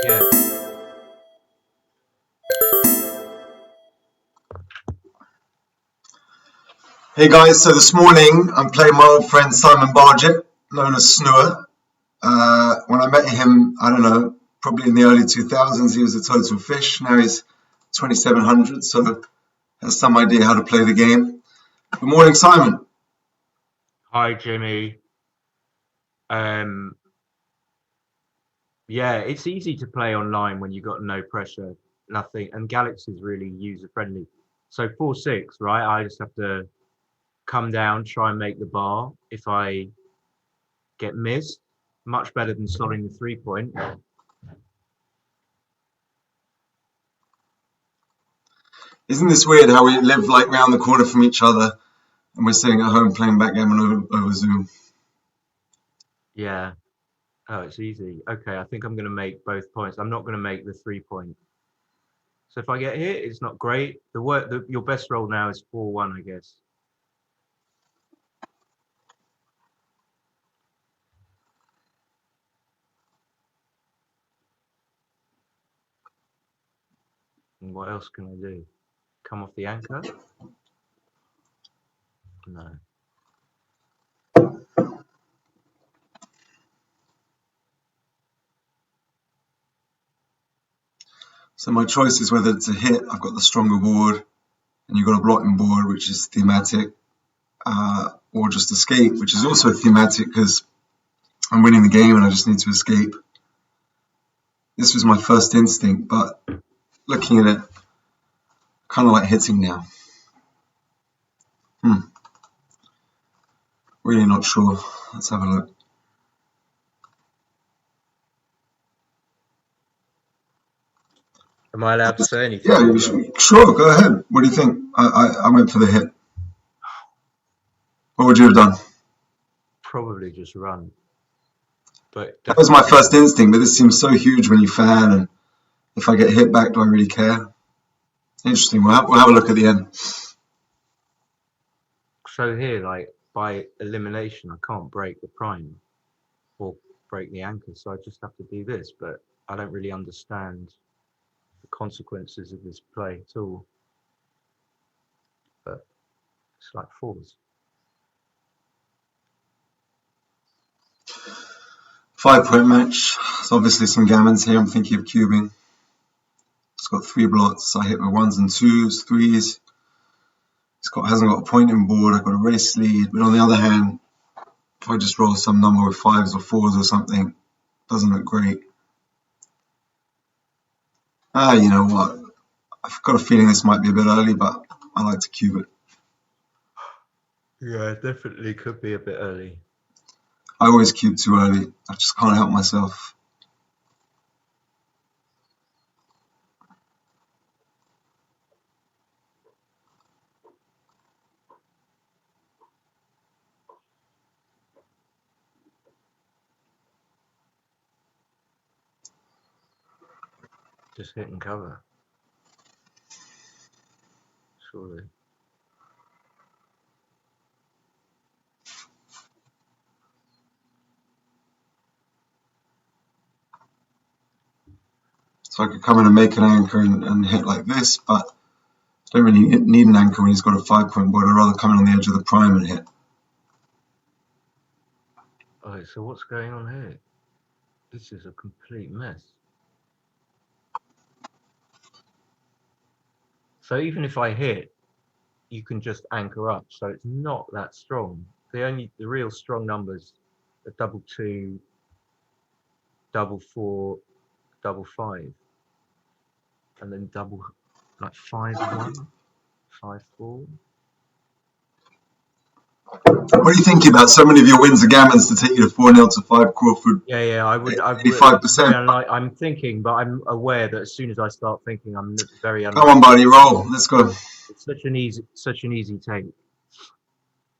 Yeah. Hey guys, so this morning I'm playing my old friend Simon Barget, known as Snua. When I met him, I don't know, probably in the early 2000s, he was a total fish. Now he's 2700, so has some idea how to play the game. Good morning, Simon. Hi, Jimmy. Yeah, it's easy to play online when you've got no pressure, nothing, and Galaxy's really user-friendly. So 4-6, right? I just have to come down, try and make the bar. If I get missed, much better than slotting the 3-point. Isn't this weird how we live like round the corner from each other and we're sitting at home playing Backgammon over Zoom? Yeah. Oh, it's easy. Okay, I think I'm going to make both points. I'm not going to make the 3-point. So if I get hit, it's not great. Your best roll now is 4-1, I guess. And what else can I do? Come off the anchor? No. So my choice is whether to hit, I've got the stronger board, and you've got a blotting board, which is thematic, or just escape, which is also thematic because I'm winning the game and I just need to escape. This was my first instinct, but looking at it, kind of like hitting now. Really not sure. Let's have a look. Am I allowed to say anything? Yeah, sure, go ahead. What do you think? I went for the hit. What would you have done? Probably just run. But that was my first instinct, but this seems so huge when you fan, and if I get hit back, do I really care? Interesting. We'll have a look at the end. So here, like, by elimination, I can't break the prime or break the anchor, so I just have to do this, but I don't really understand the consequences of this play at all. But it's like fours. 5-point match. So obviously some gammons here. I'm thinking of cubing. It's got 3 blots. I hit with 1s and 2s, 3s. Hasn't got a pointing board. I've got a race lead. But on the other hand, if I just roll some number with 5s or 4s or something, doesn't look great. You know what? I've got a feeling this might be a bit early, but I like to cube it. Yeah, it definitely could be a bit early. I always cube too early. I just can't help myself. Just hit and cover. Surely. So I could come in and make an anchor and hit like this, but I don't really need an anchor when he's got a 5-point board. I'd rather come in on the edge of the prime and hit. Okay, so what's going on here? This is a complete mess. So even if I hit, you can just anchor up, so it's not that strong. The real strong numbers are 2-2, 4-4, 5-5, and then like 5-1, 5-4. What are you thinking about? So many of your wins are gammons to take you to 4-0 to 5 Crawford. Yeah, I would. 85%. I'm thinking, but I'm aware that as soon as I start thinking, I'm very unlucky. Come on, buddy, roll. Let's go. It's such an easy take.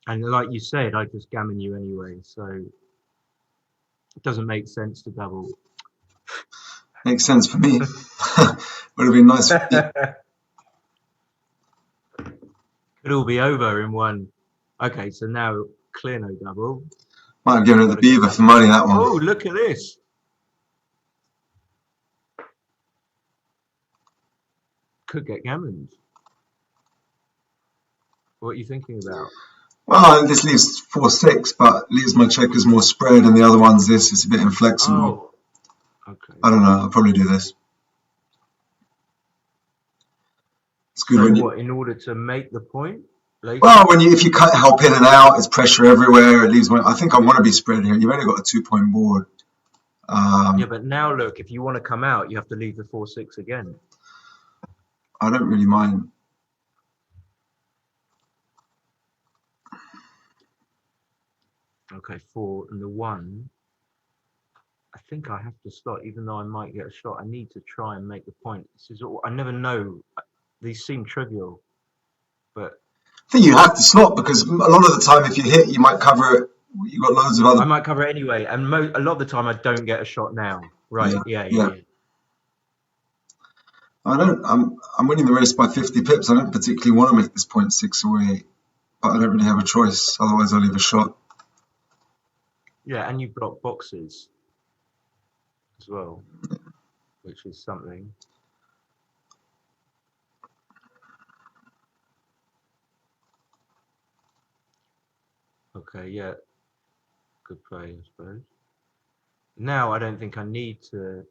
And like you said, I just gammon you anyway, so it doesn't make sense to double. Makes sense for me. Would have been nice for me. Could all be over in one. Okay, so now clear no double. Might have given it the beaver for money, that one. Oh, look at this. Could get gammoned. What are you thinking about? Well, this leaves 4-6, but leaves my checkers more spread, and the other one's this. It's a bit inflexible. Oh, okay. I don't know. I'll probably do this. It's good So when you. what, in order to make the point later? Well, if you cut help in and out, it's pressure everywhere. It leaves. I think I want to be spread here. You've only got a 2-point board. Yeah, but now look, if you want to come out, you have to leave the 4-6 again. I don't really mind. Okay, 4 and the 1. I think I have to slot, even though I might get a shot. I need to try and make the point. This is all, I never know. These seem trivial, but I think you have to slot because a lot of the time, if you hit, you might cover it. You've got loads of other. I might cover it anyway. And a lot of the time, I don't get a shot now. Right? Yeah. I'm winning the race by 50 pips. I don't particularly want to make this 0.6 away, but I don't really have a choice. Otherwise, I'll leave a shot. Yeah, and you block boxes as well, which is something. Okay, yeah, good play, I suppose. Now I don't think I need to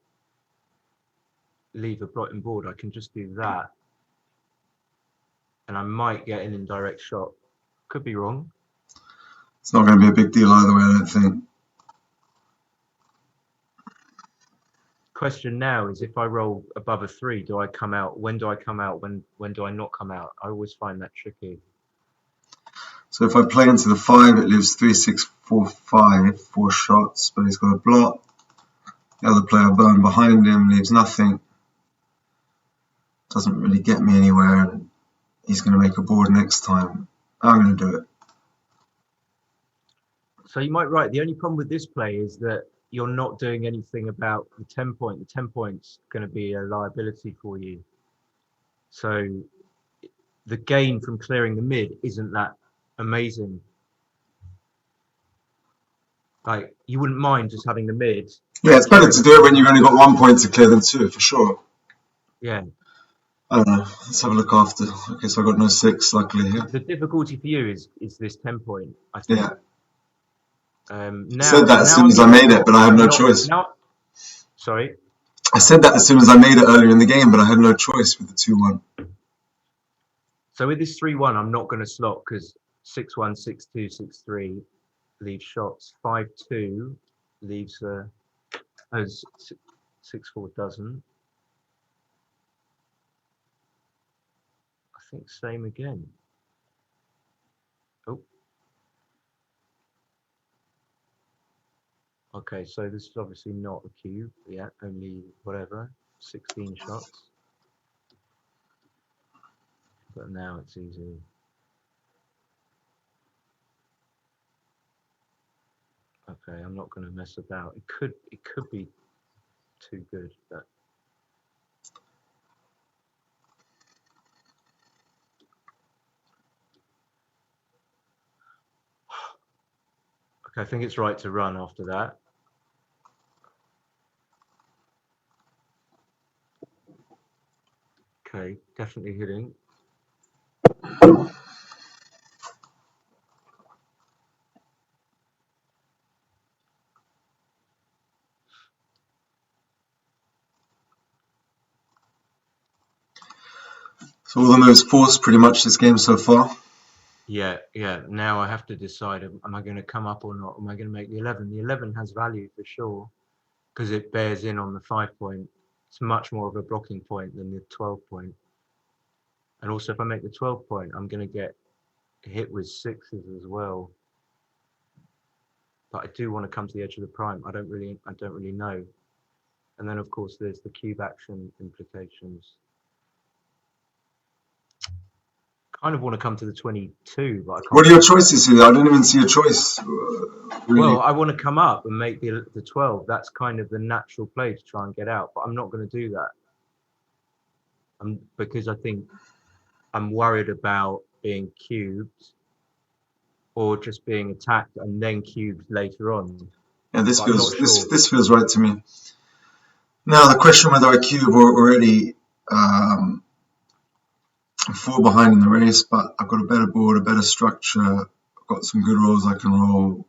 leave a blotting board. I can just do that, and I might get an indirect shot. Could be wrong. It's not going to be a big deal either way, I don't think. Question now is, if I roll above a 3, do I come out? When do I come out? When do I not come out? I always find that tricky. So if I play into the 5, it leaves 3, 6, 4, 5, 4 shots, but he's got a blot. The other player burned behind him, leaves nothing. Doesn't really get me anywhere, and he's going to make a board next time. I'm going to do it. So you might right. The only problem with this play is that you're not doing anything about the 10 point. The 10 point's going to be a liability for you. So the gain from clearing the mid isn't that amazing. Like, you wouldn't mind just having the mid. Yeah, it's better to do it when you've only got 1 point to clear than 2, for sure. Yeah. I don't know. Let's have a look after. Okay, so I got no 6, luckily here. The difficulty for you is this 10 point, I think. Yeah. Now, I said that as soon as I made it, but I had no choice. Sorry? I said that as soon as I made it earlier in the game, but I had no choice with the 2-1. So with this 3-1, I'm not going to slot because 6-1, 6-2, 6-3 leaves shots. 5-2 leaves 6-4 doesn't. I think same again. Oh. Okay, so this is obviously not a cube. Yeah, only whatever, 16 shots. But now it's easy. Okay, I'm not going to mess about. It could be too good, but okay, I think it's right to run after that. Okay, definitely hitting. So all the moves forced pretty much this game so far. Yeah. Now I have to decide, am I going to come up or not? Am I going to make the 11? The 11 has value for sure because it bears in on the 5 point. It's much more of a blocking point than the 12 point. And also, if I make the 12 point, I'm going to get hit with 6s as well. But I do want to come to the edge of the prime. I don't really know. And then of course there's the cube action implications. Kind of want to come to the 22, but I can't. What are your choices here? I didn't even see a choice. Really. Well, I want to come up and make the 12. That's kind of the natural play to try and get out, but I'm not going to do that. Because I think I'm worried about being cubed or just being attacked and then cubed later on. Yeah, this feels right to me. Now the question whether I cube already I'm 4 behind in the race, but I've got a better board, a better structure. I've got some good rolls I can roll,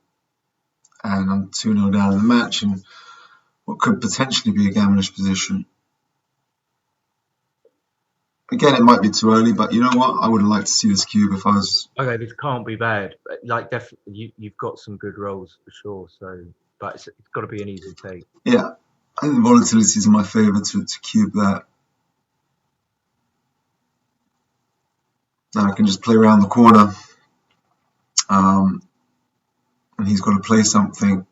and I'm 2-0 down in the match in what could potentially be a gammonish position. Again, it might be too early, but you know what? I would have liked to see this cube if I was. Okay, this can't be bad. Like, definitely, you've got some good rolls for sure. So, but it's got to be an easy take. Yeah, I think the volatility is in my favour to cube that. Now I can just play around the corner, and he's got to play something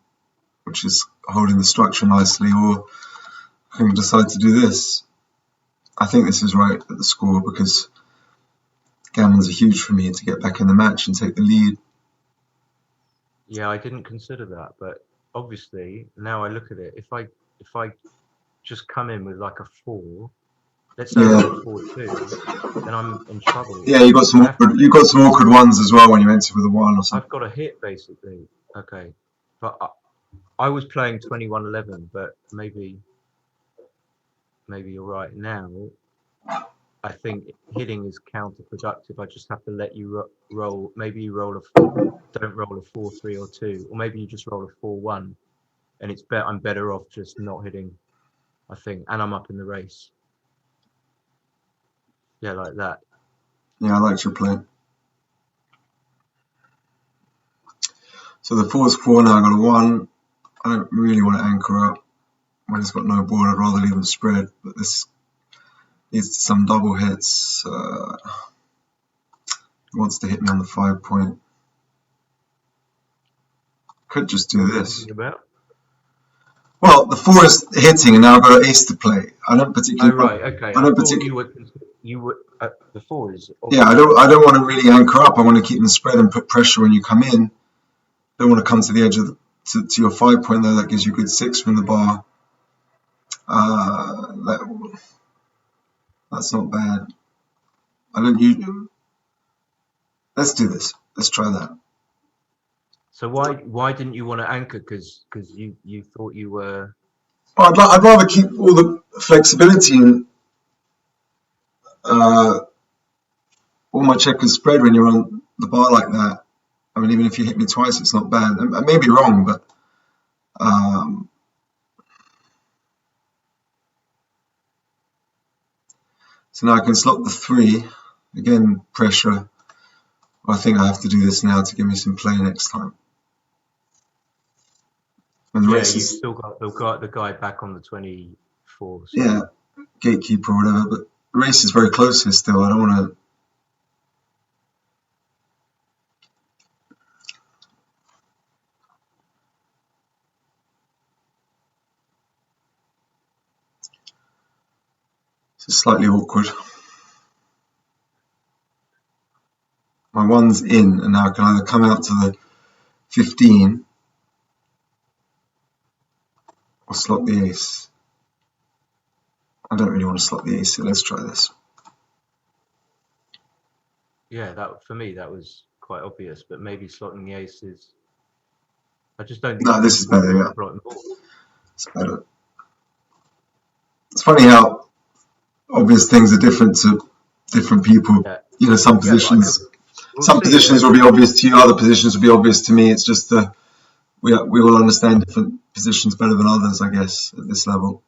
which is holding the structure nicely, or I can decide to do this. I think this is right at the score because gammons are huge for me to get back in the match and take the lead. Yeah, I didn't consider that, but obviously now I look at it. If I just come in with like a 4, let's say I Yeah, roll a 4-2, then I'm in trouble. yeah, you got some awkward ones as well when you enter with a 1 or something. I've got a hit basically. Okay, but I was playing 21-11, but maybe you're right. Now I think hitting is counterproductive. I just have to let you roll. Maybe you don't roll a 4-3 or 2, or maybe you just roll a 4-1, and I'm better off just not hitting. I think, and I'm up in the race. Yeah, like that. Yeah, I like your play. So the 4 is 4 now. I got a 1. I don't really want to anchor up when he's got no board. I'd rather leave him spread, but this needs some double hits. He wants to hit me on the 5 point. Could just do this. Well, the 4 is hitting, and now I've got an ace to play. I don't particularly. Oh right, okay. I don't particularly. You would the 4 is. Yeah, I don't want to really anchor up. I want to keep them spread and put pressure when you come in. Don't want to come to the edge of to your 5 point though. That gives you a good 6 from the bar. That's not bad. I don't use. Let's do this. Let's try that. So why didn't you want to anchor? Because you thought you were. Well, I'd rather keep all the flexibility and all my checkers spread when you're on the bar like that. I mean, even if you hit me twice, it's not bad. I may be wrong, but so now I can slot the 3. Again, pressure. I think I have to do this now to give me some play next time. And the race you've is still got the guy back on the 24. So. Yeah, gatekeeper or whatever. But the race is very close here still. I don't want to. It's slightly awkward. My 1's in, and now I can either come out to the 15 or slot the ace. I don't really want to slot the ace, so let's try this. Yeah, that for me that was quite obvious, but maybe slotting the ace is. I just don't think. No, this is better. Yeah, it's better. It's funny how obvious things are different to different people. Yeah. You know, some positions. Some positions will be obvious to you, other positions will be obvious to me. It's just we all understand different positions better than others, I guess, at this level.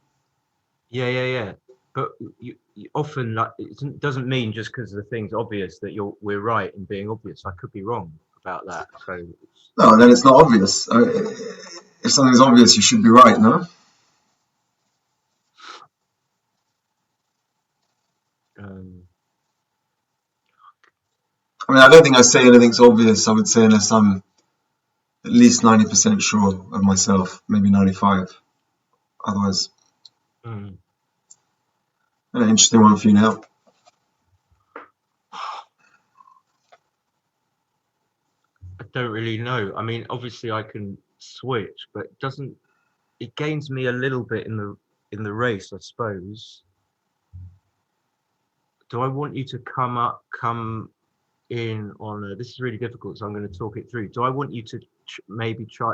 Yeah. But you often, like, it doesn't mean just because the thing's obvious that we're right in being obvious. I could be wrong about that. So no, then it's not obvious. If something's obvious, you should be right, no? I mean, I don't think I say anything's obvious. I would say unless I'm at least 90% sure of myself, maybe 95. Otherwise, an interesting one for you now. I don't really know. I mean, obviously I can switch, but it gains me a little bit in the race, I suppose. Do I want you to come in on this is really difficult, so I'm going to talk it through. Do I want you to maybe try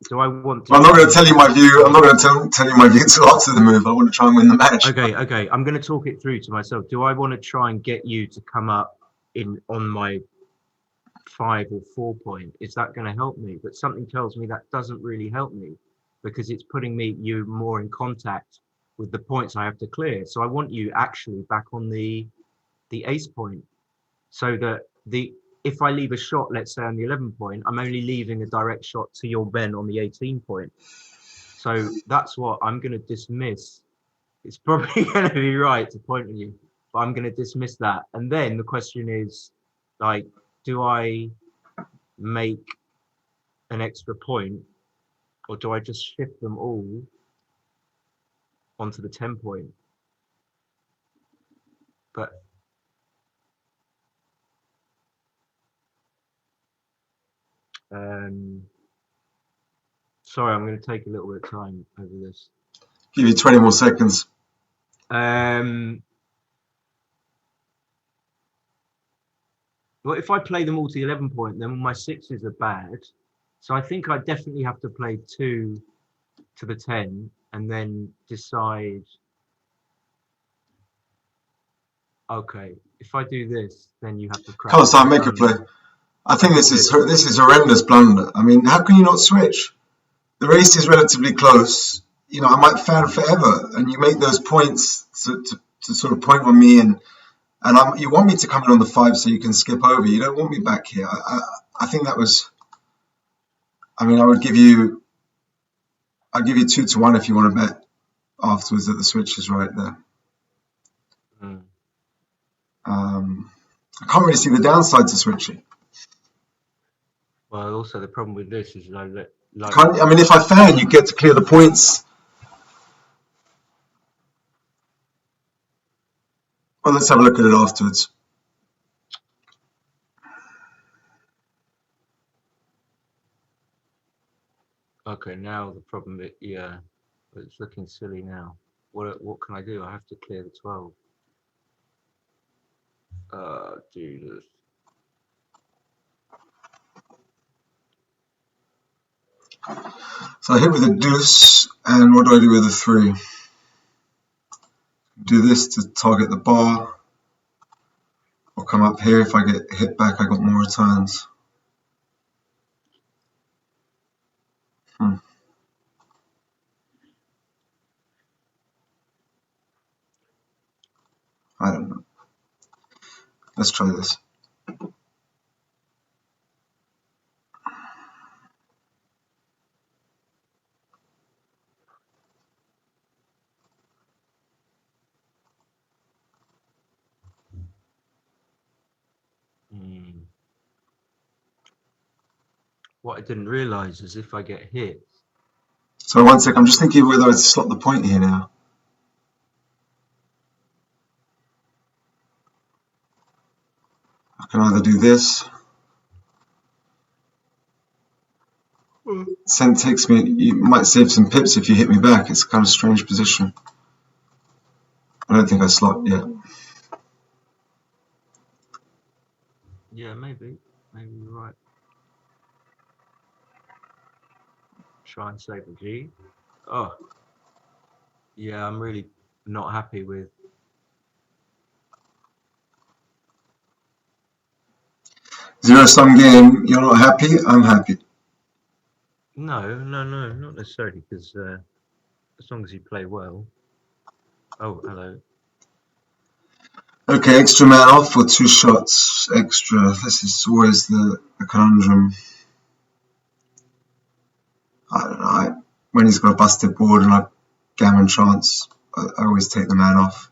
Do I want to? I'm not going to tell you my view. I'm not going to tell you my view until after the move. I want to try and win the match. Okay. I'm going to talk it through to myself. Do I want to try and get you to come up on my 5 or 4 point? Is that going to help me? But something tells me that doesn't really help me, because it's putting you more in contact with the points I have to clear. So I want you actually back on the ace point, so that if I leave a shot, let's say on the 11 point, I'm only leaving a direct shot to your Ben on the 18 point. So that's what I'm going to dismiss. It's probably going to be right to point on you, but I'm going to dismiss that. And then the question is, like, do I make an extra point, or do I just shift them all onto the 10 point? But sorry, I'm going to take a little bit of time over this. Give you 20 more seconds. Well, if I play them all to the 11 point, then my 6s are bad. So I think I definitely have to play 2 to the 10 and then decide, okay, if I do this, then you have to crack. Carlos, I'll make a play. I think this is horrendous blunder. I mean, how can you not switch? The race is relatively close. You know, I might fan forever, and you make those points to sort of point on me, and you want me to come in on the 5 so you can skip over. You don't want me back here. I think that was. I mean, I'd give you 2 to 1 if you want to bet afterwards that the switch is right there. I can't really see the downside to switching. Well, also the problem with this is I mean, if I fan, you get to clear the points. Well, let's have a look at it afterwards. Okay, now the problem is, yeah, it's looking silly now. What can I do? I have to clear the 12. Jesus. So I hit with a deuce, and what do I do with a 3? Do this to target the bar. I'll come up here. If I get hit back, I got more returns. I don't know. Let's try this. What I didn't realise is if I get hit. So 1 sec, I'm just thinking whether I'd slot the point here now. I can either do this. Cent takes me. You might save some pips if you hit me back. It's kind of a strange position. I don't think I slot yet. Yeah, maybe you're right. Try and save the G. Oh, yeah, I'm really not happy with. Zero-sum game. You're not happy. I'm happy. No, not necessarily, because as long as you play well. Oh, hello. Okay, extra man off for 2 shots extra. This is always the conundrum. I don't know. When he's got a busted board and a gammon chance, I always take the man off.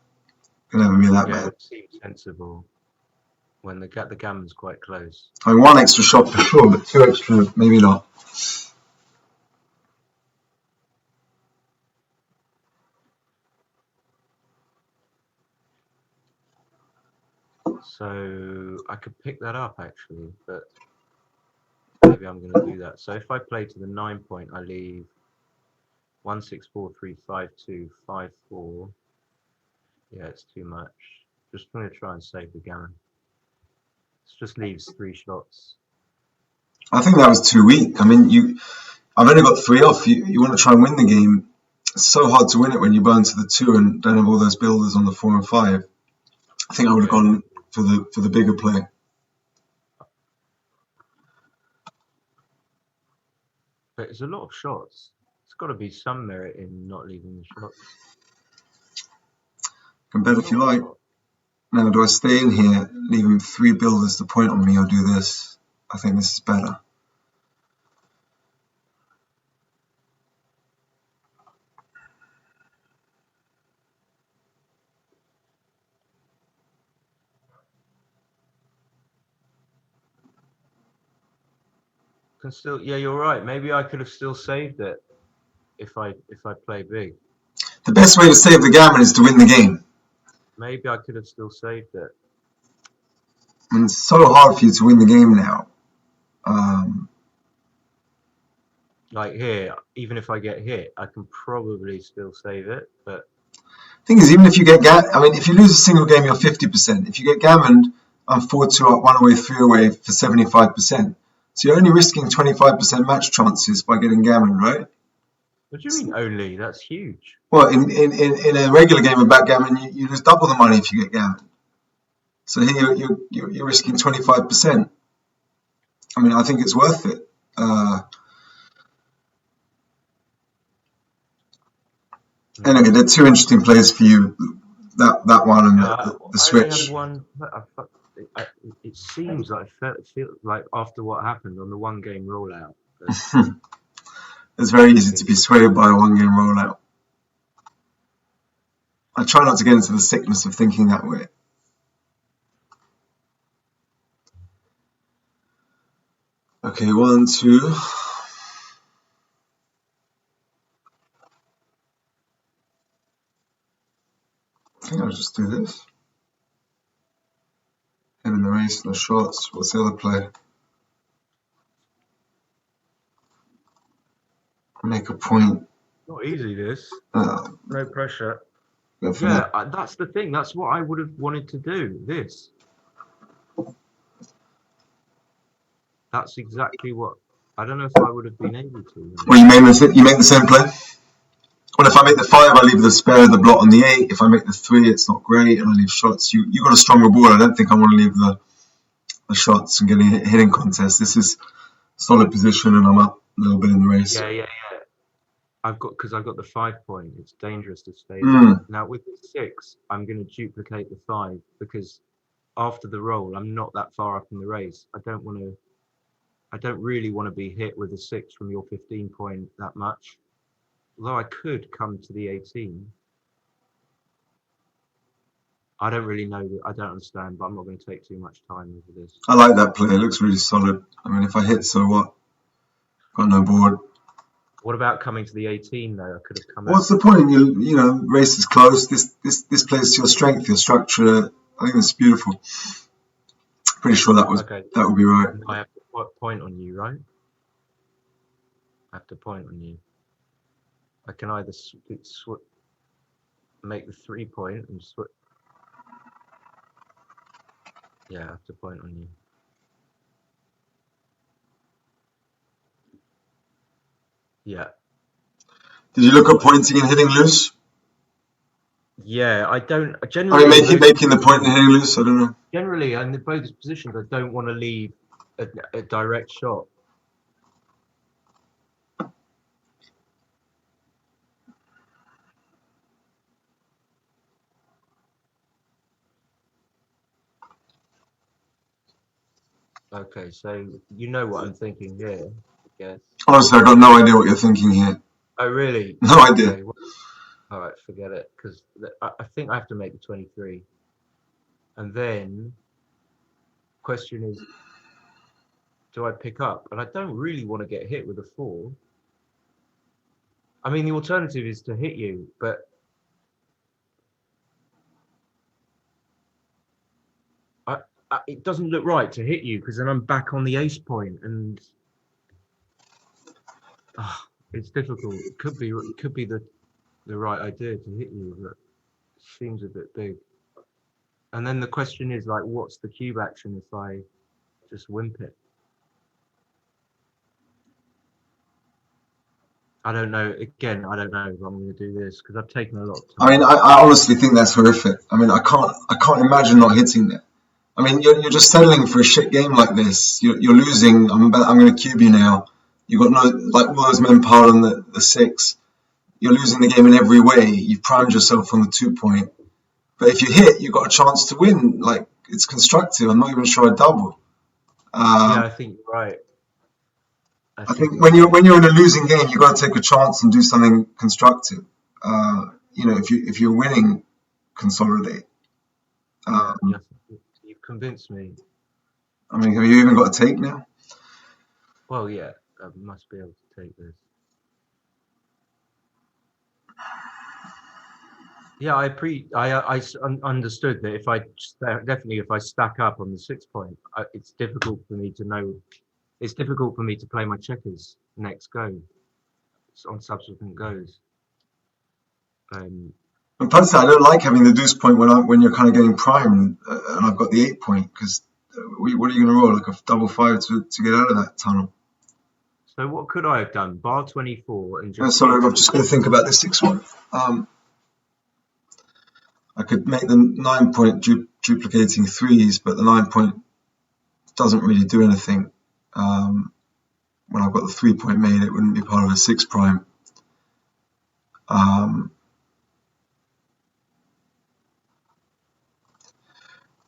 Can never be that bad. It seems sensible when the gammon's quite close. I mean, 1 extra shot for sure, but 2 extra, maybe not. So I could pick that up actually, but maybe I'm going to do that. So if I play to the 9 point, I leave 1, 6, 4, 3, 5, 2, 5, 4. Yeah, it's too much. Just going to try and save the gammon. It just leaves 3 shots. I think that was too weak. I mean, I've only got 3 off. You want to try and win the game. It's so hard to win it when you burn to the 2 and don't have all those builders on the 4 and 5. I think I would have gone for the bigger play. But it's a lot of shots. It's got to be some merit in not leaving the shots. Can bet if you like. Now, do I stay in here, leaving 3 builders to point on me, or do this? I think this is better. Can still, yeah, you're right. Maybe I could have still saved it if I play big. The best way to save the gammon is to win the game. Maybe I could have still saved it. And it's so hard for you to win the game now. Like here, even if I get hit, I can probably still save it. But thing is, even if you get if you lose a single game, you're 50%. If you get gammoned, I'm 4-2 up, 1 away, 3 away for 75%. So you're only risking 25% match chances by getting gammoned, right? What do you mean only? That's huge. Well, in a regular game of backgammon, you lose double the money if you get gammoned. So here you're risking 25%. I mean, I think it's worth it. Anyway, there are 2 interesting plays for you. That one and the switch. I only had one. It seems like it feel like after what happened on the 1 game rollout. It's very easy to be swayed by a 1 game rollout. I try not to get into the sickness of thinking that way. Okay, 1, 2. I think I'll just do this. And in the race, no shots. What's the other play? Make a point. Not easy, this. No pressure. Yeah, that's the thing. That's what I would have wanted to do. This. That's exactly what. I don't know if I would have been able to. Well, you make the same play. Well, if I make the 5, I leave the spare, the blot on the 8. If I make the 3, it's not great, and I leave shots. You got a stronger board. I don't think I want to leave the shots and get a hitting contest. This is solid position, and I'm up a little bit in the race. Yeah. I've got the 5 point. It's dangerous to stay there. Now with the 6, I'm going to duplicate the 5 because after the roll, I'm not that far up in the race. I don't really want to be hit with a 6 from your 15 point that much. Although I could come to the 18. I don't really know. I don't understand, but I'm not going to take too much time over this. I like that play. It looks really solid. I mean, if I hit, so what? Got no board. What about coming to the 18 though? I could have come. What's the point? You know, race is close. This plays to your strength, your structure. I think that's beautiful. Pretty sure that would be right. I have to point on you, right? I have to point on you. I can either make the 3 point and switch. Yeah, I have to point on you. Yeah. Did you look at pointing and hitting loose? Yeah, I don't generally. I mean, making the point and hitting loose. I don't know. Generally, in both positions, I don't want to leave a direct shot. Okay, so you know what I'm thinking here, I guess. Honestly, I've got no idea what you're thinking here. Oh, really? No idea. Okay, well, all right, forget it, because I think I have to make the 23. And then, question is, do I pick up? And I don't really want to get hit with a 4. I mean, the alternative is to hit you, but it doesn't look right to hit you because then I'm back on the ace point, and it's difficult. It could be the right idea to hit you, but it seems a bit big. And then the question is like, what's the cube action if I just wimp it? I don't know. Again, I don't know if I'm going to do this because I've taken a lot of I mean, time. I honestly think that's horrific. I mean, I can't imagine not hitting that. I mean, you're just settling for a shit game like this. You're losing. I'm going to cube you now. You've got no, like all those men piled on the six. You're losing the game in every way. You've primed yourself on the 2 point. But if you hit, you've got a chance to win. Like, it's constructive. I'm not even sure I double. Yeah, Um, I think you're right. I I think think you're when right. you're in a losing game, you've got to take a chance and do something constructive. If you're winning, consolidate. Yeah, Um, you've convinced me. I mean, have you even got a take now? Well, yeah, I must be able to take this. Yeah, understood that if definitely if I stack up on the 6 point, it's difficult for me to know. It's difficult for me to play my checkers next go on subsequent goes. Um, And personally, I don't like having the deuce point when you're kind of getting primed, and I've got the 8 point because what are you going to roll like a double five to get out of that tunnel? so what could I have done? Bar 24 and And just so hit I'm with just going to think about this 6 one. I could make the 9 point duplicating threes, but the 9 point doesn't really do anything. When I've got the 3 point made, it wouldn't be part of a six prime. Um,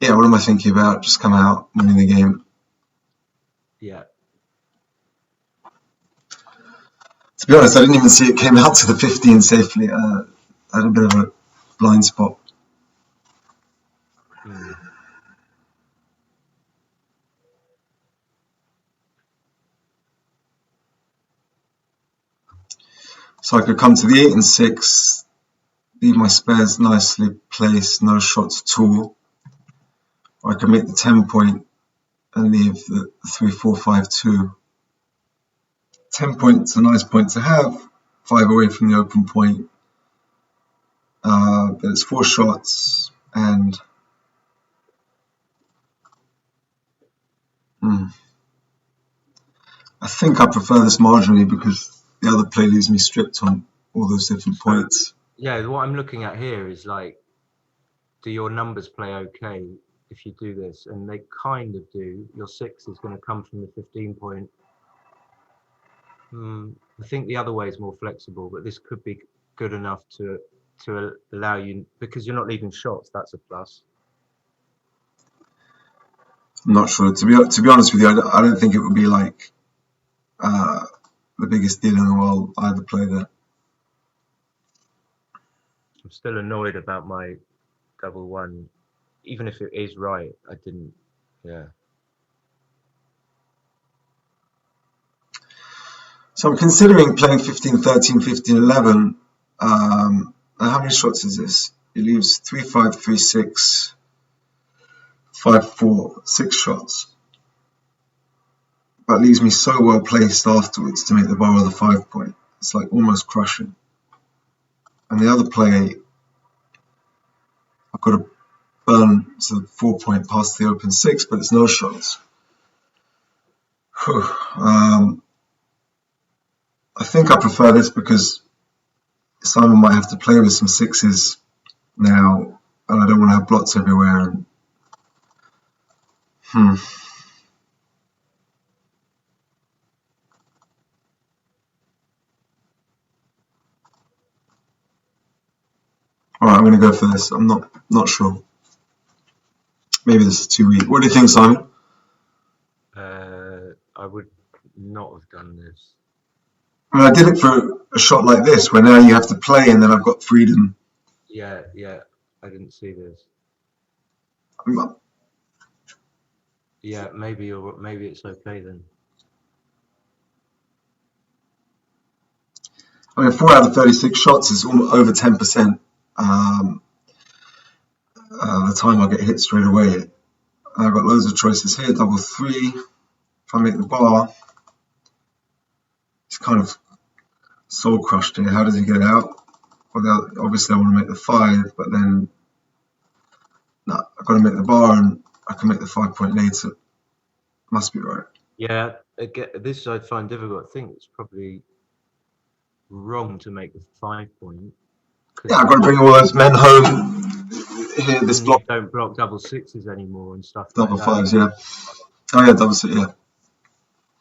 yeah, what am I thinking about? Just come out, winning the game. yeah. To be honest, I didn't even see it came out to the 15 safely. I had a bit of a blind spot. Hmm. So I could come to the 8 and 6, leave my spares nicely placed, no shots at all. Or I could make the 10 point and leave the 3, 4, 5, 2. 10 points a nice point to have, 5 away from the open point. But it's 4 shots, and I think I prefer this marginally because the other play leaves me stripped on all those different So points. yeah, what I'm looking at here is like, do your numbers play okay if you do this? And they kind of do. Your six is going to come from the 15 point. I think the other way is more flexible, but this could be good enough to allow you because you're not leaving shots. That's a plus. I'm not sure. To be honest with you, I don't think it would be like uh, the biggest deal in the world either play there. I'm still annoyed about my double one, even if it is right. I didn't. Yeah. So I'm considering playing 15, 13, 15, 11. And how many shots is this? It leaves 3, 5, 3, 6, 5, 4, 6 shots. But leaves me so well placed afterwards to make the bar of the 5 point. It's like almost crushing. And the other play, I've got to burn to the 4 point past the open 6, but it's no shots. I think I prefer this because Simon might have to play with some sixes now, and I don't want to have blots everywhere. And, All right, I'm going to go for this. I'm not sure. Maybe this is too weak. What do you think, Simon? I would not have done this. I mean, I did it for a shot like this, where now you have to play, and then I've got freedom. Yeah, yeah. I didn't see this. Yeah, maybe it's okay then. I mean, 4 out of 36 shots is almost over 10%. The time I get hit straight away. I've got loads of choices here. Double three. If I make the bar, it's kind of soul crushed here. How does he get out? Well, obviously I want to make the 5, but then no, I've got to make the bar, and I can make the 5 point later. Must be right. Yeah, again, this I find difficult. I think it's probably wrong to make the 5 point. Yeah, I've got to bring all those men home. Here, this And you block, don't block double sixes anymore and stuff like double that. fives, yeah. Oh yeah, double six, yeah.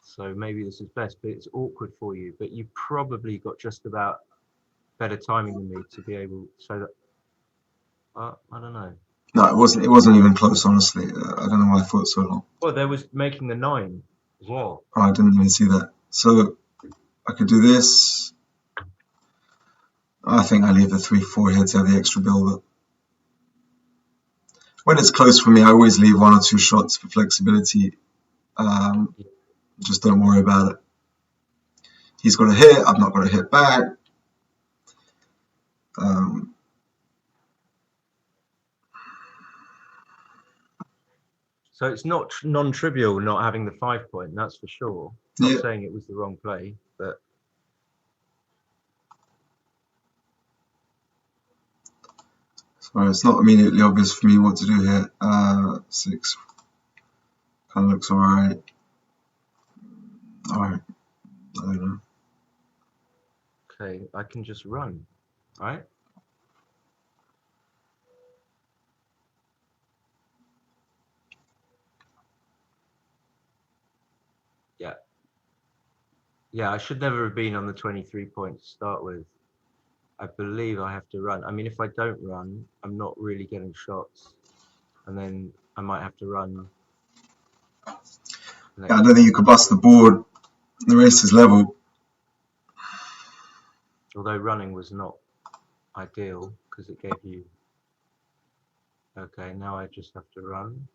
So maybe this is best, but it's awkward for you. But you probably got just about better timing than me to be able. So that I don't know. No, it wasn't. It wasn't even close, honestly. I don't know why I thought so long. Well, there was making the 9 as well. Oh, I didn't even see that. So I could do this. I think I leave the 3-4 here to have the extra build up. When it's close for me, I always leave 1 or 2 shots for flexibility. Just don't worry about it. He's got a hit. I've not got a hit back. So it's not non-trivial not having the 5 point. That's for sure. Not Yeah. saying it was the wrong play, but So it's not immediately obvious for me what to do here. 6 kind of looks alright. Alright, I don't know. okay, I can just run, right? Yeah. Yeah, I should never have been on the 23 point to start with. I believe I have to run. I mean, if I don't run, I'm not really getting shots. And then I might have to run. Yeah, I don't think you could bust the board. The race is level. Although running was not ideal because it gave you. Okay, now I just have to run.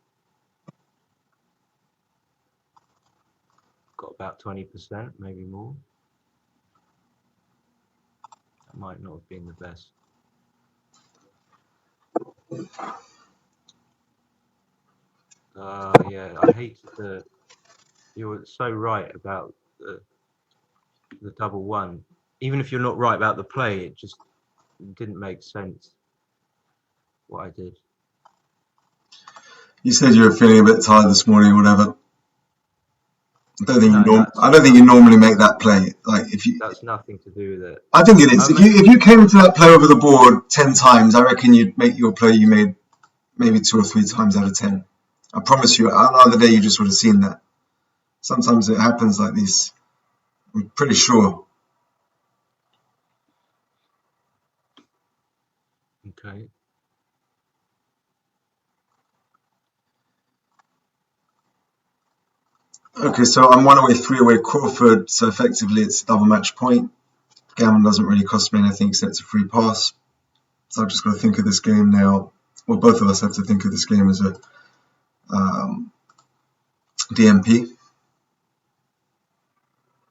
Got about 20%, maybe more. That might not have been the best. Yeah, I hated the. You were so right about the double 1. Even if you're not right about the play, it just didn't make sense what I did. You said you were feeling a bit tired this morning or whatever. I don't No, think you normally make that play. Like if you, that's nothing to do with it. I think it is. If you came into that play over the board 10 times, I reckon you'd make your play you made maybe 2 or 3 times out of 10. I promise you. Another day you just would have seen that. Sometimes it happens like this. I'm pretty sure. Okay. Okay, so I'm 1 away, 3 away Crawford, so effectively it's a double match point. Gammon doesn't really cost me anything except a free pass. So I've just got to think of this game now. Well, both of us have to think of this game as a DMP.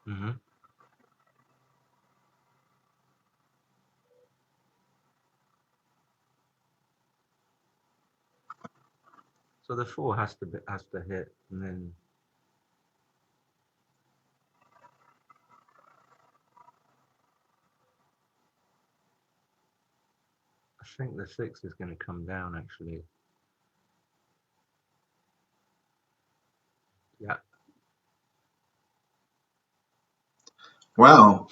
Mm-hmm. So the 4 has to hit, and then I think the 6 is going to come down actually. Yeah. Wow.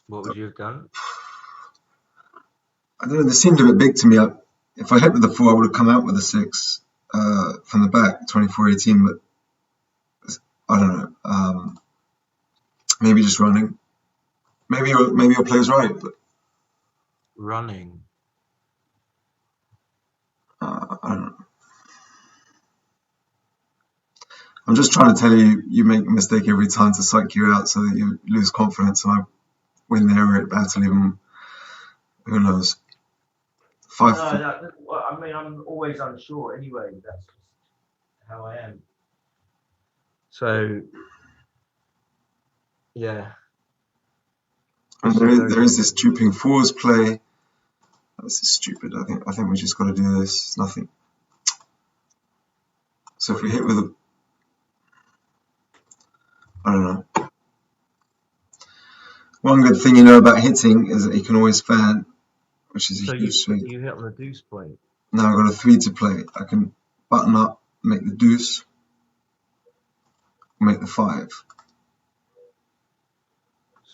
What would you have done? I don't know, this seemed a bit big to me. If I hit with the 4, I would have come out with a 6 from the back, 24-18, but I don't know. Maybe just running. Maybe your play's right, but Running. I don't know. I'm just trying to tell you, you make a mistake every time to psych you out so that you lose confidence and I win the air raid battle even, who knows. No, I mean, I'm always unsure anyway. That's just how I am. So, yeah. And there is this duping 4s play. This is stupid. I think we just got to do this. It's nothing. So if we hit with a, I don't know. One good thing you know about hitting is that you can always fan, which is a huge swing. You hit on the deuce point. Now I've got a 3 to play. I can button up, make the deuce, make the 5.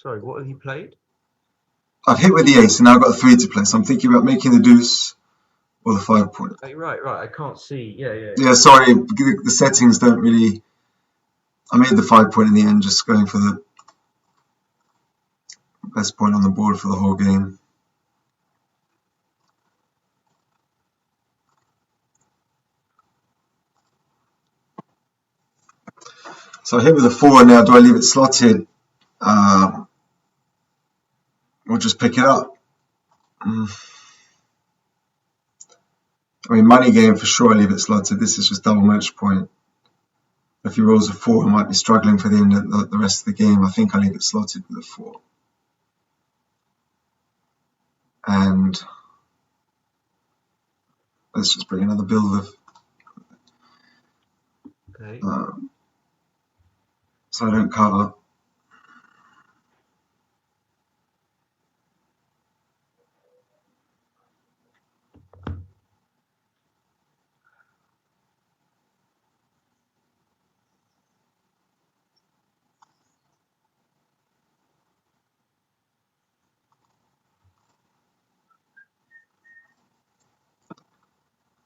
Sorry, what have you played? I've hit with the ace, and now I've got a 3 to play. So I'm thinking about making the deuce or the 5 point. Right. I can't see. Yeah. Yeah, sorry, the settings don't really. I made the 5 point in the end, just going for the best point on the board for the whole game. So I hit with a 4 now. Do I leave it slotted or just pick it up? I mean, money game for sure. I leave it slotted. This is just double match point. If he rolls a 4, I might be struggling for the end of the rest of the game. I think I leave it slotted with a 4. And let's just bring another build of. Okay. So I don't cover.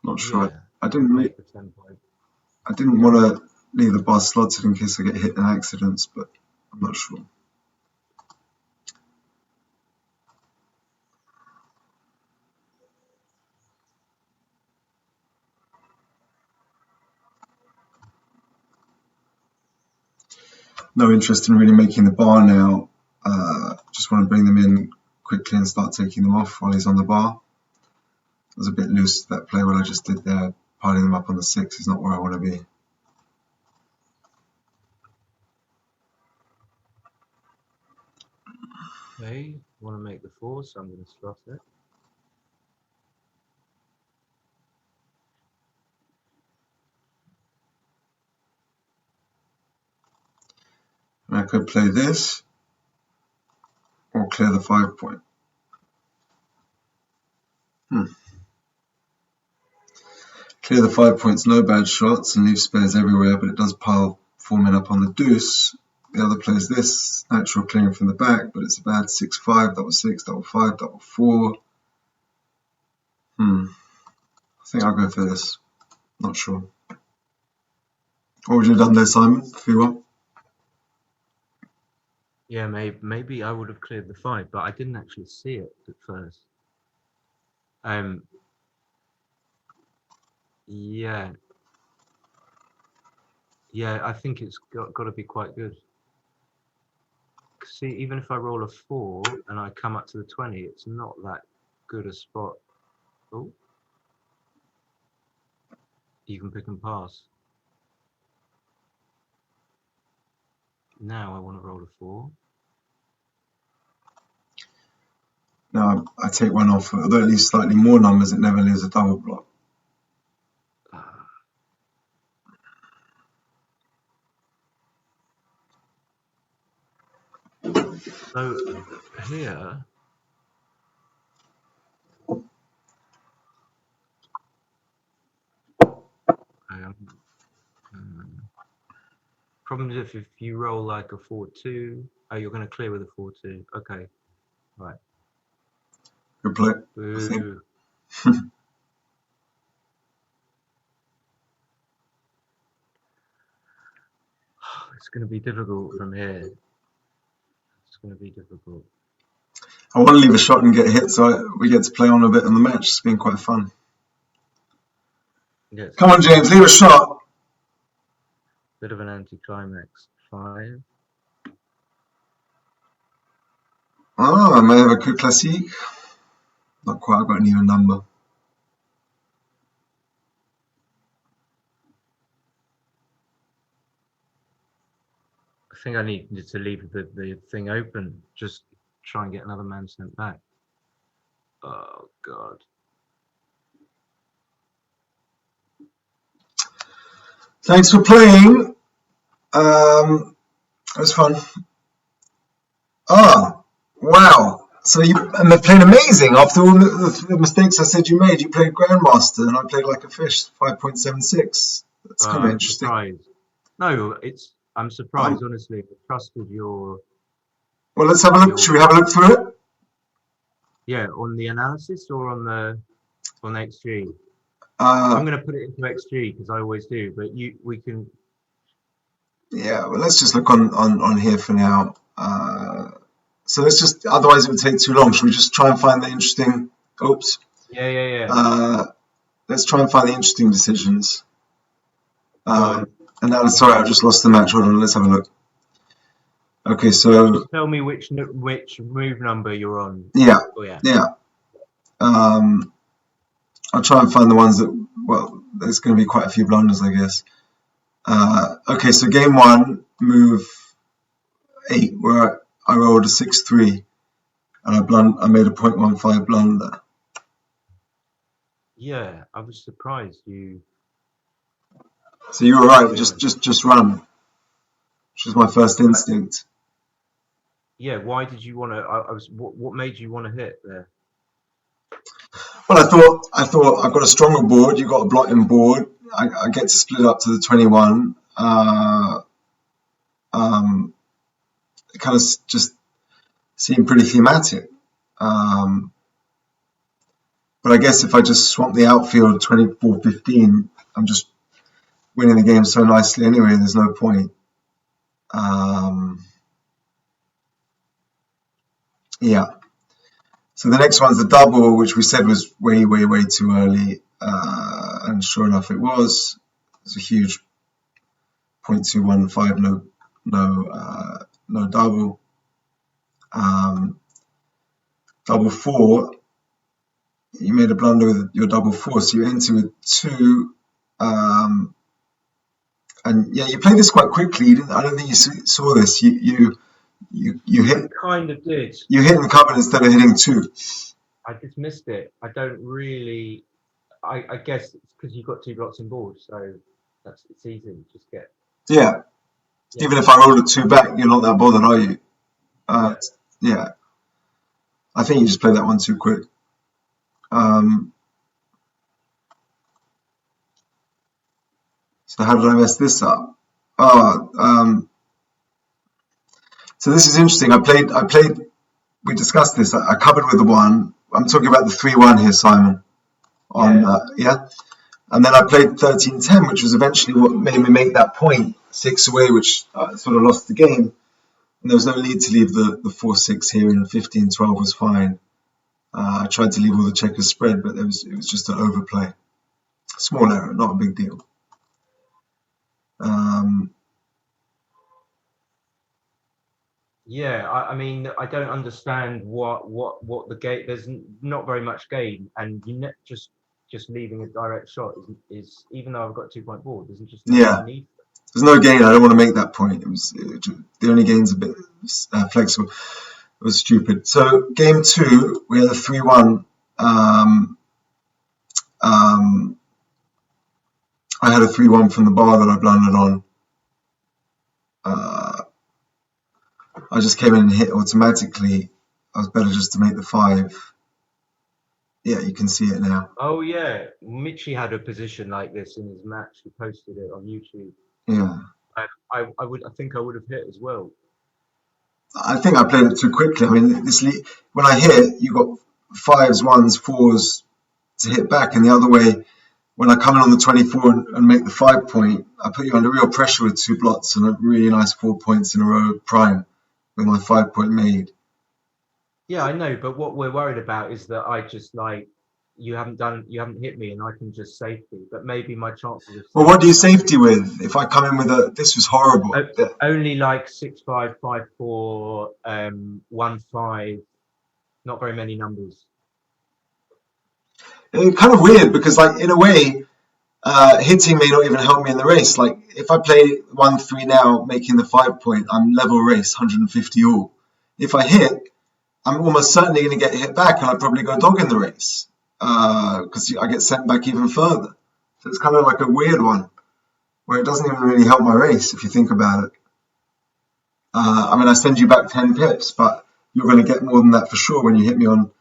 Not sure. Yeah. I didn't Make the 10 point. I didn't want to leave the bar slotted in case I get hit in accidents, but I'm not sure. No interest in really making the bar now. Just want to bring them in quickly and start taking them off while he's on the bar. I was a bit loose to that play what I just did there. Piling them up on the 6 is not where I want to be. Okay, want to make the 4, so I'm going to slot it. And I could play this or clear the 5 point. Clear the 5 points, no bad shots, and leave spares everywhere, but it does pile 4 men up on the deuce. The other plays this, natural clearing from the back, but it's a bad 6-5, double 6, double 5, double 4. I think I'll go for this. Not sure. What would you have done there, Simon, if you were? Yeah, maybe I would have cleared the 5, but I didn't actually see it at first. Yeah. Yeah, I think it's got to be quite good. See, even if I roll a 4 and I come up to the 20, it's not that good a spot. Oh. You can pick and pass. Now I want to roll a 4. No, I take one off. Although it leaves slightly more numbers, it never leaves a double block. So here, problem is if you roll like a 4-2, oh, you're going to clear with a 4-2. Okay, right. Good play. Boo. It's going to be difficult from here. It's going to be difficult. I want to leave a shot and get hit, so we get to play on a bit on the match. It's been quite fun. Yes. Come on, James, leave a shot. Bit of an anticlimax. 5. Oh, I may have a coup classique. Not quite, I've got an even number. I think I needed to leave the thing open. Just try and get another man sent back. Oh, God. Thanks for playing. It was fun. Ah, wow. So you played amazing after all the mistakes I said you made. You played Grandmaster and I played like a fish, 5.76. That's kind of interesting. Surprised. No, I'm surprised, honestly. I trusted your Well, let's have a look. Should we have a look through it? Yeah, on the analysis or on XG. I'm going to put it into XG because I always do. But we can. Yeah, well, let's just look on here for now. So let's just. Otherwise, it would take too long. Should we just try and find the interesting? Oops. Yeah. Let's try and find the interesting decisions. And now, sorry, I just lost the match. Hold on, let's have a look. Okay, so just tell me which move number you're on. Yeah. I'll try and find the ones that. Well, there's going to be quite a few blunders, I guess. Okay, so game 1, move 8, where I rolled a 6-3, and I made a 0.15 blunder. Yeah, I was surprised you. So you were right. Just run, which was my first instinct. Yeah. Why did you want to? What made you want to hit there? Well, I thought I've got a stronger board. You've got a blotting board. I get to split up to the 21. It kind of just seemed pretty thematic. But I guess if I just swamp the outfield 24-15, I'm just winning the game so nicely anyway. There's no point. Yeah. So the next one's the double, which we said was way too early, and sure enough, it was. It's a huge 0.215, no double. Double 4, you made a blunder with your double 4, so you enter with 2. And yeah, you played this quite quickly. I don't think you saw this. You hit. I kind of did. You hit in the cover instead of hitting 2. I just missed it. I don't really. I guess it's because you've got 2 blocks in board, so it's easy. Just get. Yeah. Even if I roll a 2 back, you're not that bothered, are you? Yeah. I think you just played that one too quick. So how did I mess this up? So this is interesting. I played. We discussed this. I covered with the 1. I'm talking about the 3-1 here, Simon. And then I played 13-10, which was eventually what made me make that point 6 away, which sort of lost the game. And there was no need to leave the 4-6 here, and 15-12 was fine. I tried to leave all the checkers spread, but it was just an overplay. Small error, not a big deal. Yeah, I mean, I don't understand what the game. There's not very much game, and just leaving a direct shot is even though I've got 2-point board, there's just no need. There's no gain. I don't want to make that point. The only gain's a bit flexible. It was stupid. So game 2, we had a 3-1. I had a 3-1 from the bar that I blundered on. I just came in and hit automatically. I was better just to make the 5. Yeah, you can see it now. Oh yeah, Mitchie had a position like this in his match. He posted it on YouTube. Yeah. I think I would have hit as well. I think I played it too quickly. I mean, when I hit, you got 5s, 1s, 4s to hit back, and the other way, when I come in on the 24 and make the 5-point, I put you under real pressure with 2 blots and a really nice 4 points in a row prime with my 5-point made. Yeah, I know, but what we're worried about is that I just you haven't hit me, and I can just safety. But maybe my chances of. Well, what do you safety with? If I come in with this was horrible. Only like 6-5, 5-4, 1-5. Not very many numbers. It's kind of weird because, like, in a way, hitting may not even help me in the race. Like, if I play 1-3 now, making the 5-point, I'm level race, 150 all. If I hit, I'm almost certainly going to get hit back, and I'd probably go dog in the race because I get sent back even further. So it's kind of like a weird one where it doesn't even really help my race if you think about it. I mean, I send you back 10 pips, but you're going to get more than that for sure when you hit me on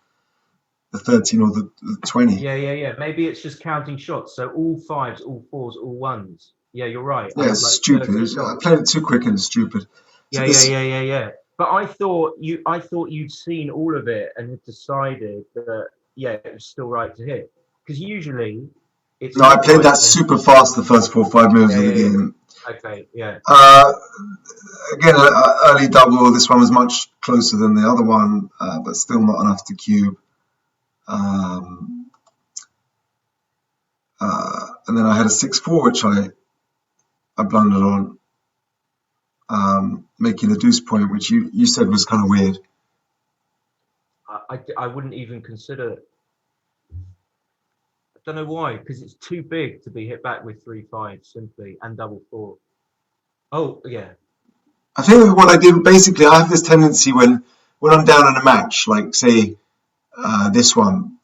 the 13 or the 20. Yeah. Maybe it's just counting shots. So all 5s, all 4s, all 1s. Yeah, you're right. Yeah, it's stupid. I played it too quick and it's stupid. So yeah. But I thought you'd seen all of it and had decided that yeah, it was still right to hit. Because usually it's No, I not played right that to super fast the first 4 or 5 moves yeah, of the yeah, game. yeah. Okay, yeah. Uh, Again, early double. This one was much closer than the other one, but still not enough to cube. Um, and then I had a 6-4, which I blundered on, making a deuce point, which you said was kind of weird. I wouldn't even consider. I don't know why, because it's too big to be hit back with 3-5 simply and double four. Oh yeah, I think what I did basically, I have this tendency when I'm down in a match, like say this one,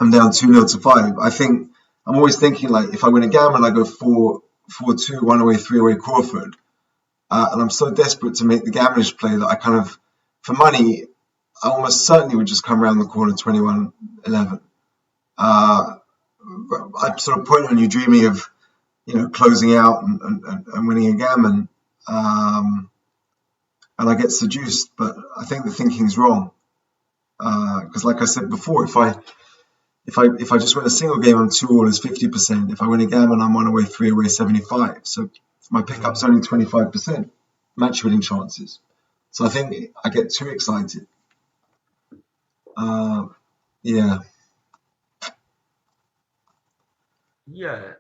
I'm down 2-0 to 5. I think I'm always thinking like if I win a gammon, I go 4-2, 1 away, 3 away Crawford. And I'm so desperate to make the gammonish play that I kind of, for money, I almost certainly would just come around the corner 21-11. I'm sort of pointing on you dreaming of, closing out and winning a gammon. And I get seduced, but I think the thinking's wrong. Because like I said before, if I just win a single game, I'm 2 all is 50%. If I win a gammon, I'm 1 away, 3 away, 75. So my pickup's only 25% match winning chances. So I think I get too excited. Yeah. yeah,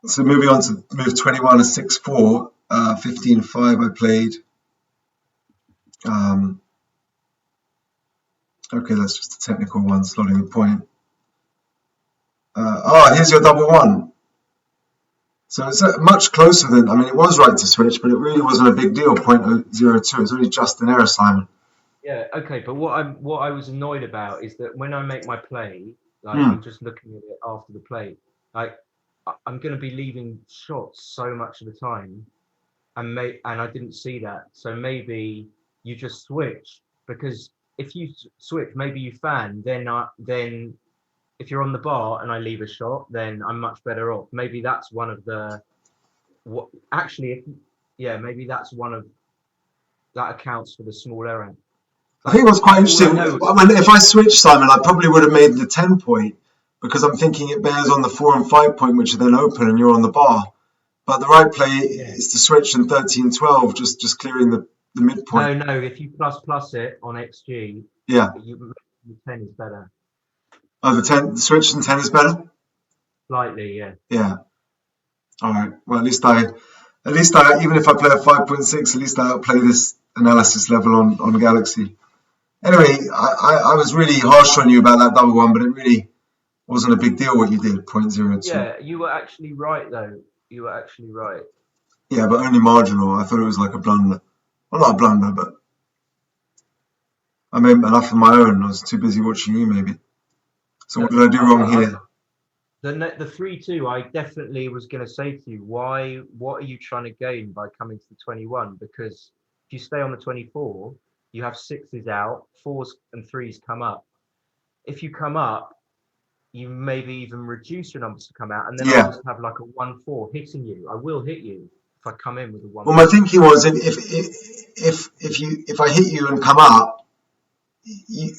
So moving on to move 21, a 6-4, 15-5 I played. Okay, that's just a technical one, slotting the point. Here's your double one. So it's much closer than, I mean, it was right to switch, but it really wasn't a big deal, 0.02. It's only just an error, Simon. yeah. Okay, but what I was annoyed about is that when I make my play, like Hmm. I'm just looking at it after the play, like I'm going to be leaving shots so much of the time, and I didn't see that. So maybe you just switch because if you switch, maybe you fan, then if you're on the bar and I leave a shot, then I'm much better off. Maybe that's one of the what actually, if, yeah, maybe that's one of that accounts for the small error. I think Like what's quite all I interesting, know, if I switched, Simon, I probably would have made the 10 point because I'm thinking it bears on the 4 and 5 point, which are then open and you're on the bar. But the right play yeah, is to switch and 13-12, just clearing the midpoint. no. If you plus it on XG, Yeah. you the 10 is better Oh, the switch and 10 is better? slightly. Yeah, Yeah. All right. Well, even if I play a 5.6, at least I outplay this analysis level on Galaxy. Anyway, I was really harsh on you about that double one, but it really wasn't a big deal what you did, 0.02. yeah. You were actually right though. You were actually right. Yeah, but only marginal. I thought it was like a blunder. Well, not a blunder, but I made enough of my own. I was too busy watching you, maybe. So what No, did I do wrong here? the 3-2. I definitely was going to say to you, why? What are you trying to gain by coming to the 21? Because if you stay on the 24, you have sixes out, fours and threes come up. If you come up, you maybe even reduce your numbers to come out, and then I'll Yeah. just have like a 1-4 hitting you. I will hit you if I come in with a Well, my 1-4. thinking was if I hit you and come up,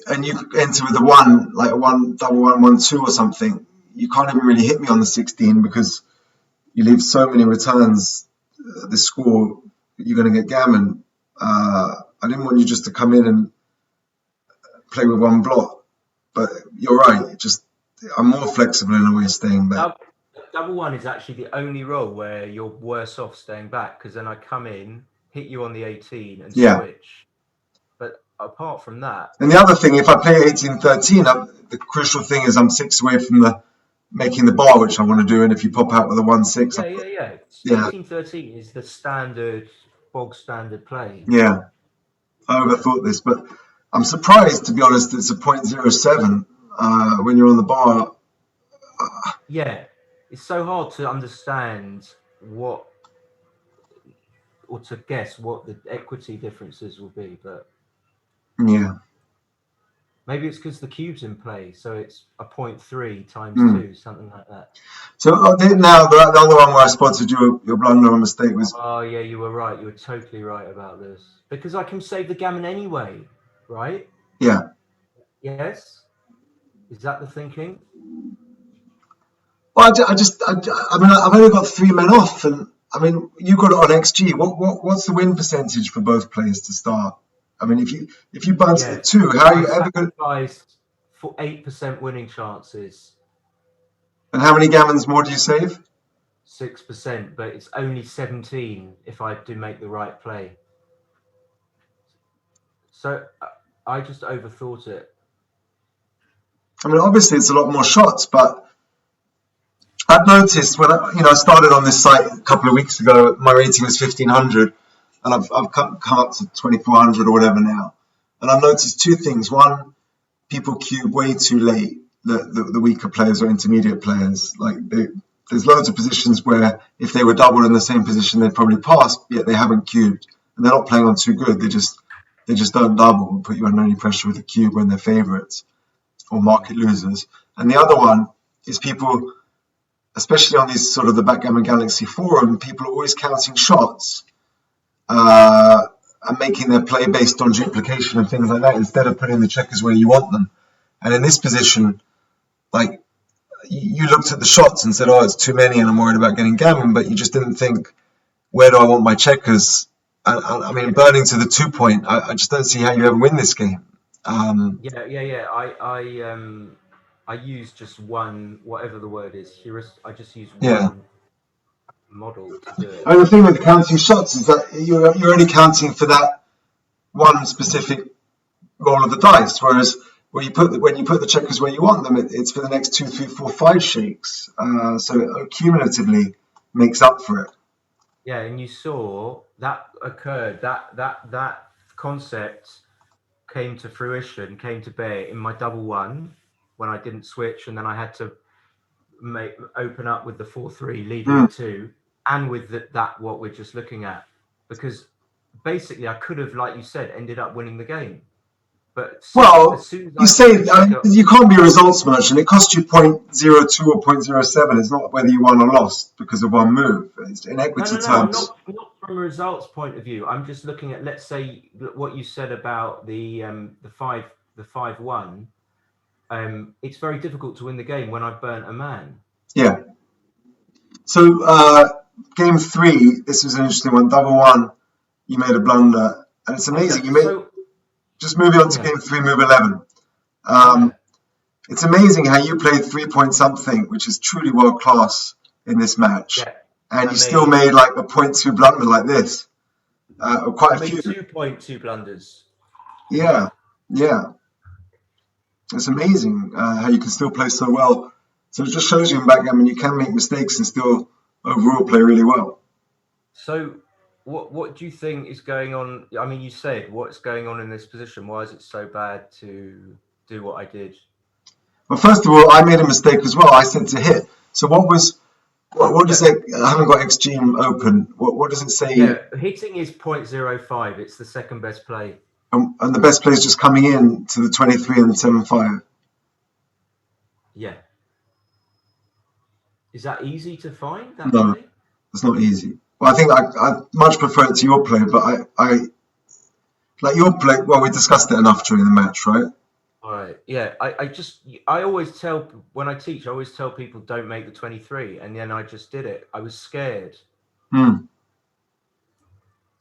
and you enter with a one, like a one double 1-1-2 or something, you can't even really hit me on the 16 because you leave so many returns. The score, you're going to get gammon. I didn't want you just to come in and play with one block, but you're right. Just I'm more flexible in a way, staying back. Double one is actually the only role where you're worse off staying back because then I come in, hit you on the 18 and Yeah. switch. But apart from that, And the other thing, if I play 18-13, the crucial thing is I'm 6 away from the making the bar, which I want to do. And if you pop out with a 1-6, yeah. yeah, 18-13 is the standard, bog standard play. yeah, I overthought this, but I'm surprised, to be honest, it's a 0.07 when you're on the bar. Yeah, it's so hard to understand what or to guess what the equity differences will be, but Yeah. Maybe it's because the cube's in play, so it's a 0.3 times Hmm. 2, something like that. So now the other one where I spotted your blunder or mistake was Oh, yeah, you were right. You were totally right about this. Because I can save the gammon anyway, right? yeah. Yes? Is that the thinking? Well, I mean, I've only got 3 men off, and I mean, you got it on XG. What's the win percentage for both players to start? I mean, if you bounce it Yeah. at 2, how are I you ever going? sacrificed for 8% winning chances, And how many gammons more do you save? 6%, but it's only 17 if I do make the right play. So I just overthought it. I mean, obviously it's a lot more shots, but I've noticed when I started on this site a couple of weeks ago, my rating was 1500, and I've come up to 2400 or whatever now, and I've noticed two things. One, people cube way too late. The weaker players or intermediate players, there's loads of positions where if they were doubled in the same position, they'd probably pass, yet they haven't cubed, and they're not playing on too good. They just don't double and put you under any pressure with a cube when they're favourites or market losers. And the other one is people, especially on these sort of the Backgammon Galaxy forum, people are always counting shots and making their play based on duplication and things like that instead of putting the checkers where you want them. And in this position, like you looked at the shots and said, "Oh, it's too many, and I'm worried about getting gammon," but you just didn't think, "Where do I want my checkers?" I mean, burning to the 2 point, I just don't see how you ever win this game. Yeah. I use just one, whatever the word is. I just use Yeah. one model to do it. And the thing with counting shots is that you're only counting for that one specific roll of the dice, whereas when you put the checkers where you want them, it's for the next 2, 3, 4, 5 shakes. So it cumulatively makes up for it. Yeah, and you saw that occurred. That concept came to fruition, came to bear in my double one when I didn't switch, and then I had to open up with the 4-3, leaving the 2, and with that what we're just looking at, because basically I could have, like you said, ended up winning the game. But Well, as soon as you I put say the checker, you can't be a results merchant. It costs you 0.02 or 0.07. It's not whether you won or lost because of one move. It's in equity no, I'm terms. not from a results point of view. I'm just looking at, let's say, what you said about the 5-1. It's very difficult to win the game when I've burnt a man. Yeah. So game 3, this was an interesting one. Double one, you made a blunder, and it's amazing. Just moving on to game 3, move 11. It's amazing how you played 3 point something, which is truly world class in this match, and you still made like a 0.2 blunder like this, or quite a few. 2.2 blunders. Yeah. It's amazing how you can still play so well. So it just shows you in backgammon you can make mistakes and still overall play really well. So what do you think is going on? I mean, you said what's going on in this position. Why is it so bad to do what I did? Well, first of all, I made a mistake as well. I said to hit. So what does it? I haven't got XG open. What does it say? Yeah, hitting is 0.05. It's the second best play. And the best play is just coming in to the 23 and the 7.5. Yeah. Is that easy to find? That No, play? it's not easy. Well, I think I much prefer it to your play, but I like your play. Well, we discussed it enough during the match, right? All right. Yeah. I always tell, when I teach, I always tell people don't make the 23, and then I just did it. I was scared.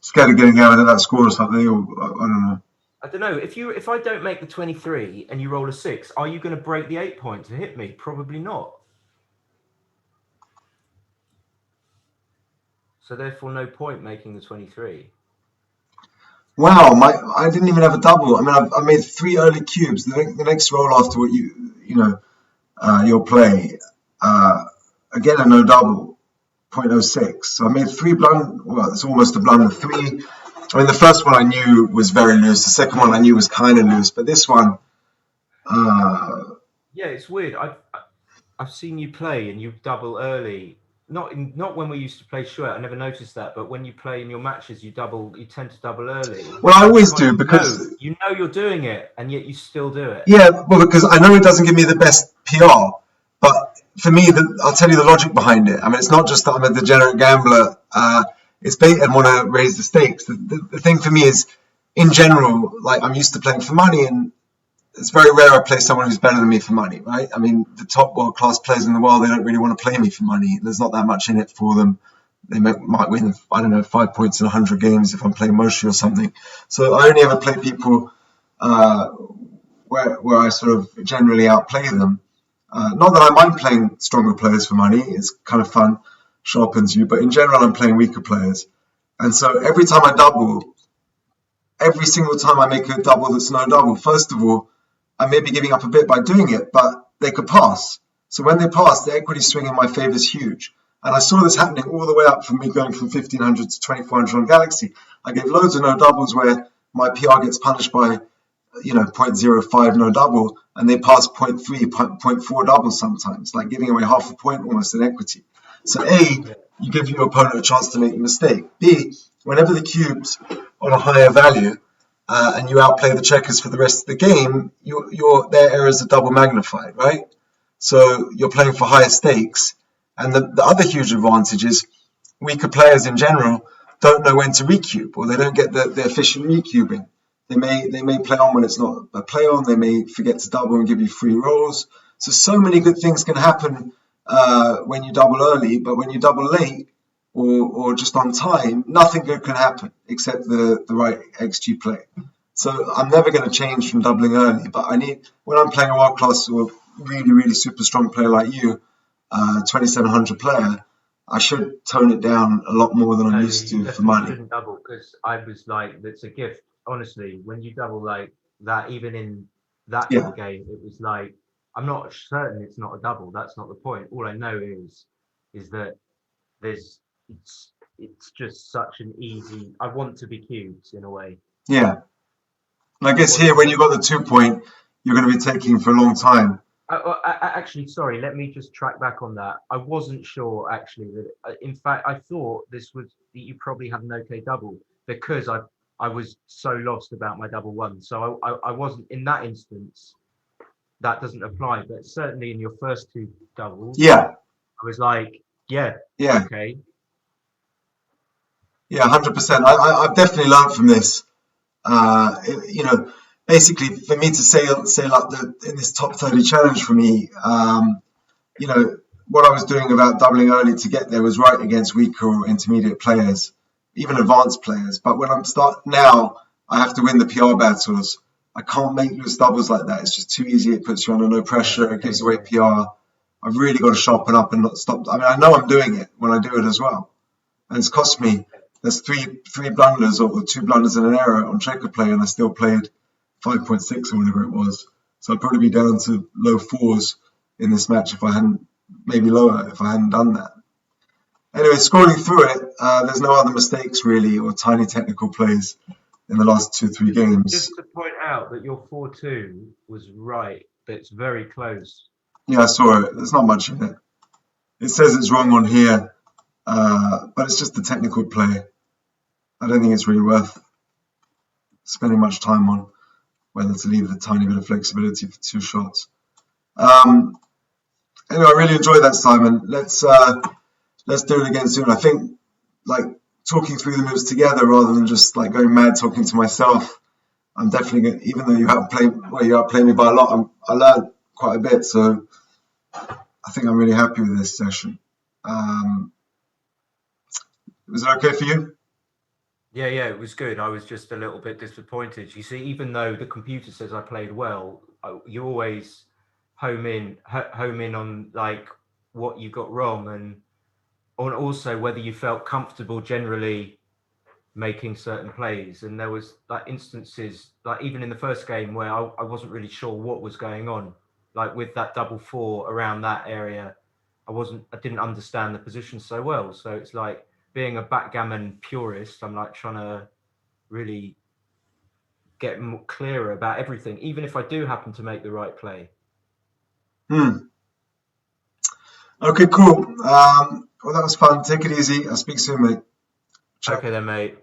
Scared of getting out of that score or something, or I don't know. I don't know. If I don't make the 23 and you roll a 6, are you going to break the 8 point to hit me? Probably not. So therefore, no point making the 23. Wow, I didn't even have a double. I mean, I made 3 early cubes. The next roll after what your play, again a no double, 0.06. So I made 3 blunder. Well, it's almost a blunder. 3. I mean, the first one I knew was very loose. The second one I knew was kind of loose, but this one. Yeah, it's weird. I've seen you play and you double early, not when we used to play Shuet. I never noticed that, but when you play in your matches, you tend to double early. Well, I And you always kind do of because, you know you're doing it, and yet you still do it. yeah, well, because I know it doesn't give me the best PR, but for me, I'll tell you the logic behind it. I mean, it's not just that I'm a degenerate gambler. It's and want to raise the stakes. The thing for me is, in general, like I'm used to playing for money, and it's very rare I play someone who's better than me for money, right? I mean, the top world class players in the world, they don't really want to play me for money. There's not that much in it for them. They might win, I don't know, 5 points in 100 games if I'm playing Moshi or something. So I only ever play people uh, where I sort of generally outplay them. Not that I mind playing stronger players for money. It's kind of fun, sharpens you. But in general, I'm playing weaker players. And so every time I double, every single time I make a double that's no double, first of all, I may be giving up a bit by doing it, but they could pass. So when they pass, the equity swing in my favor is huge. And I saw this happening all the way up from me going from 1500 to 2400 on Galaxy. I gave loads of no doubles where my PR gets punished by, you know, 0.05 no double, and they pass 0.3, 0.4 doubles sometimes, like giving away half a point almost in equity. So A, you give your opponent a chance to make a mistake. B, whenever the cube's on a higher value, and you outplay the checkers for the rest of the game, their errors are double magnified, right? So you're playing for higher stakes. And the other huge advantage is weaker players in general don't know when to recube, or they don't get the efficient recubing. They may play on when it's not a play on. They may forget to double and give you free rolls. So many good things can happen when you double early, but when you double late or just on time, nothing good can happen except the right XG play. So I'm never going to change from doubling early, but when I'm playing a world class or really, really super strong player like you, 2700 player, I should tone it down a lot more than I'm No, used you to for definitely money. shouldn't double because I was like, it's a gift. Honestly, when you double like that, even in that little Yeah, game, it was like, I'm not certain it's not a double. That's not the point. All I know is that there's, it's just such an easy, I want to be cubed in a way. yeah. And I I guess want here, to when be. you got the 2 point, you're going to be taking for a long time. Actually, sorry, let me just track back on that. I wasn't sure actually that, in fact, I thought this was that you probably had an okay double because I was so lost about my double one. So I wasn't in that instance. That doesn't apply, but certainly in your first two doubles, Yeah, I was like, yeah, yeah, okay, yeah, 100%. I've definitely learned from this. You know, basically for me to say like in this top 30 challenge for me, you know, what I was doing about doubling early to get there was right against weaker or intermediate players, even advanced players. But when I'm start now, I have to win the PR battles. I can't make loose doubles like that. It's just too easy. It puts you under no yeah, pressure. It gives okay, away PR. I've really got to sharpen up and not stop. I mean, I know I'm doing it when I do it as well, and it's cost me. There's three blunders or two blunders and an error on checker play, and I still played 5.6 or whatever it was. So I'd probably be down to low fours in this match if I hadn't, maybe lower if I hadn't done that. Anyway, scrolling through it, there's no other mistakes really or tiny technical plays in the last 2-3 games. just to point out that your 4-2 was right. That's very close. Yeah, I saw it. There's not much in it. It says it's wrong on here, but it's just a technical play. I don't think it's really worth spending much time on whether to leave a tiny bit of flexibility for two shots. Um, anyway, I really enjoyed that, Simon. Let's do it again soon. I think like talking through the moves together rather than just like going mad talking to myself. I'm definitely going even though you outplay me by a lot. I learned quite a bit, so I think I'm really happy with this session. Um, was it okay for you? Yeah, yeah, it was good. I was just a little bit disappointed. You see, even though the computer says I played well, you always home in on like what you got wrong, and on also whether you felt comfortable generally making certain plays. And there was like instances, like even in the first game, where I wasn't really sure what was going on. Like with that double four around that area, I didn't understand the position so well. So it's like being a backgammon purist, I'm like trying to really get more clearer about everything, even if I do happen to make the right play. Hmm. Okay, cool. Well, that was fun. Take it easy. I'll speak soon, mate. Ciao. Okay then, mate.